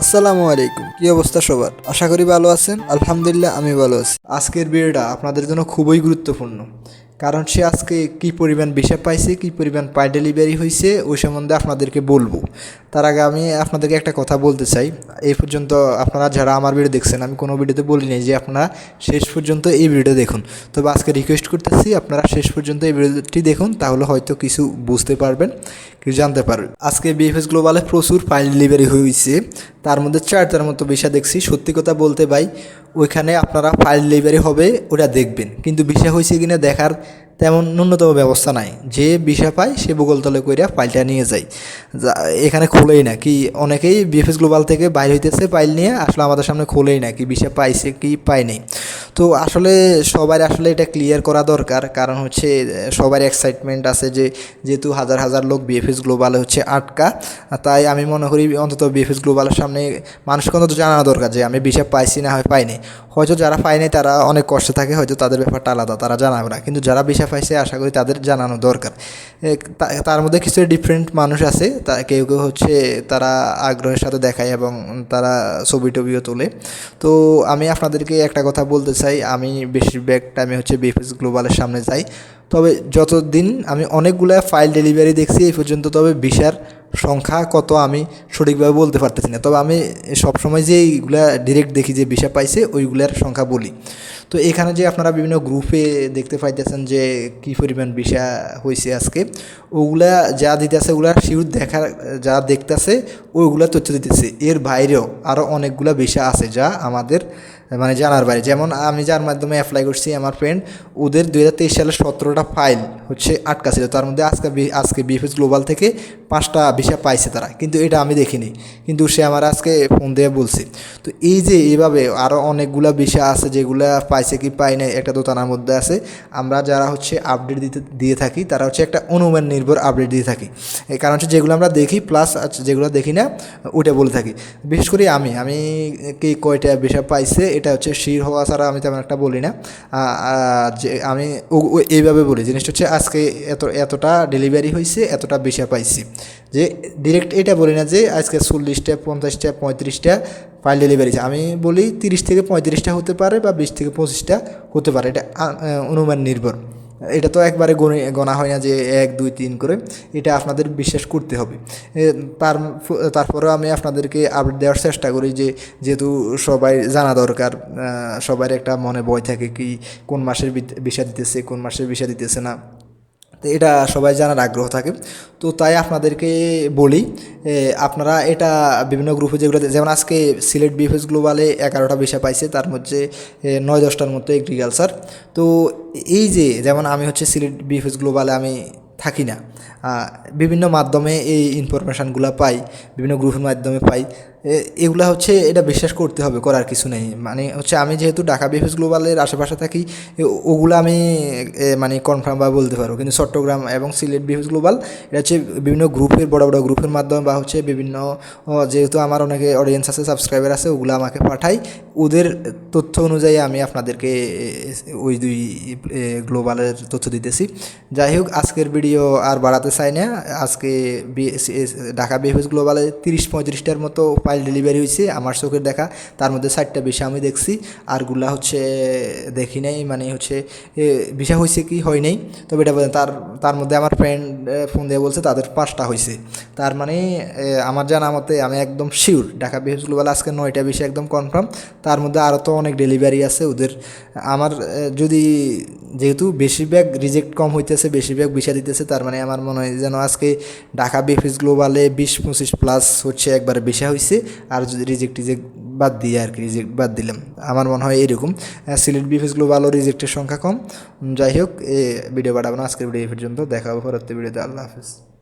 আসসালামু আলাইকুম, কি অবস্থা সবার? আশা করি ভালো আছেন। আলহামদুলিল্লাহ আমি ভালো আছি। আজকের ভিডিওটা আপনাদের জন্য খুবই গুরুত্বপূর্ণ, কারণ সে আজকে কি পরিমাণ ভিসা পাইছে, কি পরিমাণ পাই ডেলিভারি হয়েছে ওই সম্বন্ধে আপনাদেরকে বলবো। তার আগে আমি আপনাদেরকে একটা কথা বলতে চাই। এই পর্যন্ত আপনারা যারা আমার ভিডিও দেখছেন, আমি কোনো ভিডিওতে বলিনি যে আপনারা শেষ পর্যন্ত এই ভিডিও দেখুন। তবে আজকে রিকোয়েস্ট করতেছি আপনারা শেষ পর্যন্ত এই ভিডিওটি দেখুন, তাহলে হয়তো কিছু বুঝতে পারবেন, কিছু জানতে পারবেন। আজকে বিএফএস গ্লোবালে প্রচুর ফাইল ডেলিভারি হয়েছে, তার মধ্যে 4টার মতো ভিসা দেখছি। সত্যি কথা বলতে ভাই, ওইখানে আপনারা ফাইল ডেলিভারি হবে ওটা দেখবেন, কিন্তু ভিসা হয়েছে কিনা দেখার তেমন ন্যূনতম ব্যবস্থা নাই। যে ভিসা পায় সে গুগল তলে কইরা ফাইলটা নিয়ে যায়, এখানে খোলেই না। কি অনেকেই বিএফএস গ্লোবাল থেকে বাইর হইতেছে ফাইল নিয়ে, আসলে আমাদের সামনে খোলেই না কি ভিসা পাইছে কি পায় নাই। তো আসলে সবার আসলে এটা ক্লিয়ার করা দরকার, কারণ হচ্ছে সবার এক্সাইটমেন্ট আছে যে যেহেতু হাজার হাজার লোক বিএফএস গ্লোবালে হচ্ছে আটকা, তাই আমি মনে করি অন্তত বিএফএস গ্লোবালের সামনে মানুষকে অন্তত জানানো দরকার যে আমি ভিসা পাইছি না হয় পাইনি। হয়তো যারা পায়নি তারা অনেক কষ্টে থাকে, হয়তো তাদের ব্যাপারটা আলাদা, তারা জানাবে না, কিন্তু যারা ভিসা পাইছে আশা করি তাদের জানানো দরকার। তার মধ্যে কিছু ডিফারেন্ট মানুষ আছে, তা কেউ কেউ হচ্ছে তারা আগ্রহের সাথে দেখায় এবং তারা ছবি টবিও তোলে। তো আমি আপনাদেরকে একটা কথা বলতে চাই, আমি বেশিরভাগ টাইমে হচ্ছে বিএফএস গ্লোবালের সামনে যাই। তবে যতদিন আমি অনেকগুলো ফাইল ডেলিভারি দেখছি এই পর্যন্ত, তবে ভিসার সংখ্যা কত আমি সঠিকভাবে বলতে পারতেছি না। তবে আমি সবসময় যে এইগুলা ডিরেক্ট দেখি যে ভিসা পাইছে ওইগুলার সংখ্যা বলি। তো এখানে যে আপনারা বিভিন্ন গ্রুপে দেখতে পাইতেছেন যে কী পরিমাণ ভিসা হয়েছে আজকে, ওগুলা যা দিতেছে ওগুলা শিওর দেখার, যা দেখতেছে ওইগুলা তথ্য দিতেছে। এর বাইরেও আরও অনেকগুলা ভিসা আছে যা আমাদের মানে জানার বাইরে। যেমন আমি যার মাধ্যমে অ্যাপ্লাই করছি, আমার ফ্রেন্ড, ওদের 2023 সালে 17টা ফাইল হচ্ছে আটকা ছিল, তার মধ্যে আজকে বিএফএস গ্লোবাল থেকে 5টা ভিসা পাইছে তারা, কিন্তু এটা আমি দেখিনি, কিন্তু সে আমার আজকে ফোন দিয়ে বলছে। তো এই যে এইভাবে আরও অনেকগুলা ভিসা আছে যেগুলা পাইছে কি পাই নাই একটা দোটানার মধ্যে আছে। আমরা যারা হচ্ছে আপডেট দিয়ে থাকি তারা হচ্ছে একটা অনুমান নির্ভর আপডেট দিয়ে থাকি, এই কারণ হচ্ছে যেগুলো আমরা দেখি প্লাস যেগুলো দেখি না ওটা বলে থাকি। বিশেষ করে আমি কি কয়টা ভিসা পাইছে এটা হচ্ছে শির হওয়া ছাড়া আমি তেমন একটা বলি না। যে আমি এইভাবে বলি, জিনিসটা হচ্ছে আজকে এতটা ডেলিভারি হয়েছে, এতটা ভিসা পাইছি, যে ডিরেক্ট এটা বলি না যে আজকে 40টা 50টা 35টা ফাইল ডেলিভারি। আমি বলি 30 থেকে 35টা হতে পারে বা 20 থেকে 25টা হতে পারে, এটা অনুমান নির্ভর। এটা তো একবারে গোনা হয় না যে 1 2 3 করে, এটা আপনাদের বিশ্বাস করতে হবে। তারপরেও আমি আপনাদেরকে আপডেট দেওয়ার চেষ্টা করি, যে যেহেতু সবাই জানা দরকার, সবার একটা মনে ভয় থাকে কি কোন মাসের ভিসা দিতেছে, কোন মাসের ভিসা দিতেছে না, তো এটা সবাই জানার আগ্রহ থাকে। তো তাই আপনাদেরকে বলি, আপনারা এটা বিভিন্ন গ্রুপে যেগুলো, যেমন আজকে সিলেট বিএফএস গ্লোবালে 11টা ভিসা পাইছে, তার মধ্যে 9-10টার মতো এগ্রিকালচার। তো এই যে যেমন আমি হচ্ছে সিলেট বিএফএস গ্লোবালে আমি থাকি না, বিভিন্ন মাধ্যমে এই ইনফরমেশানগুলো পাই, বিভিন্ন গ্রুপের মাধ্যমে পাই। এগুলা হচ্ছে এটা বিশ্বাস করতে হবে, করার কিছু নেই। মানে হচ্ছে আমি যেহেতু ঢাকা বিএফএস গ্লোবালের আশেপাশে থাকি, ওগুলো আমি মানে কনফার্মভাবে বলতে পারবো, কিন্তু চট্টগ্রাম এবং সিলেট বিএফএস গ্লোবাল এটা হচ্ছে বিভিন্ন গ্রুপের, বড় বড় গ্রুপের মাধ্যমে বা হচ্ছে বিভিন্ন, যেহেতু আমার অনেকে অডিয়েন্স আছে, সাবস্ক্রাইবার আছে, ওগুলো আমাকে পাঠাই, ওদের তথ্য অনুযায়ী আমি আপনাদেরকে ওই দুই গ্লোবালের তথ্য দিতেছি। যাই হোক, আজকের ভিডিও আর বাড়াতে চাই না। আজকে ঢাকা বিএফএস গ্লোবালে 30-35টার মতো ফাইল ডেলিভারি হয়েছে আমার চোখের দেখা, তার মধ্যে 4টা ভিসা আমি দেখছি, আরগুলা হচ্ছে দেখি নাই। মানে হচ্ছে ভিসা হয়েছে কি হয় নাই, তবে এটা তার মধ্যে আমার ফ্রেন্ড ফোন দিয়ে বলছে তাদের 5টা হয়েছে। তার মানে আমার জানা মতে আমি একদম শিওর ঢাকা বিএফএস গ্লোবাল আজকে 9টা ভিসা একদম কনফার্ম, তার মধ্যে আরও তো অনেক ডেলিভারি আছে ওদের। আমার যদি যেহেতু বেশিরভাগ রিজেক্ট কম হইতেছে, বেশিরভাগ ভিসা দিতেছে, তার মানে আমার মনে হয় যেন আজকে ঢাকা বিএফএস গ্লোবালে 20-25 প্লাস হচ্ছে একবারে ভিসা হয়েছে। আর যদি রিজেক্ট বাদ দিয়ে আর কি, রিজেক্ট বাদ দিলাম, আমার মনে হয় এরকম। সিলেট বিএফএস গ্লোবালও রিজেক্টের সংখ্যা কম। যাই হোক, ভিডিও বাড়াবো না, আজকের ভিডিও এই পর্যন্ত, দেখা হবে পরবর্তী ভিডিওতে। আল্লাহ হাফিজ।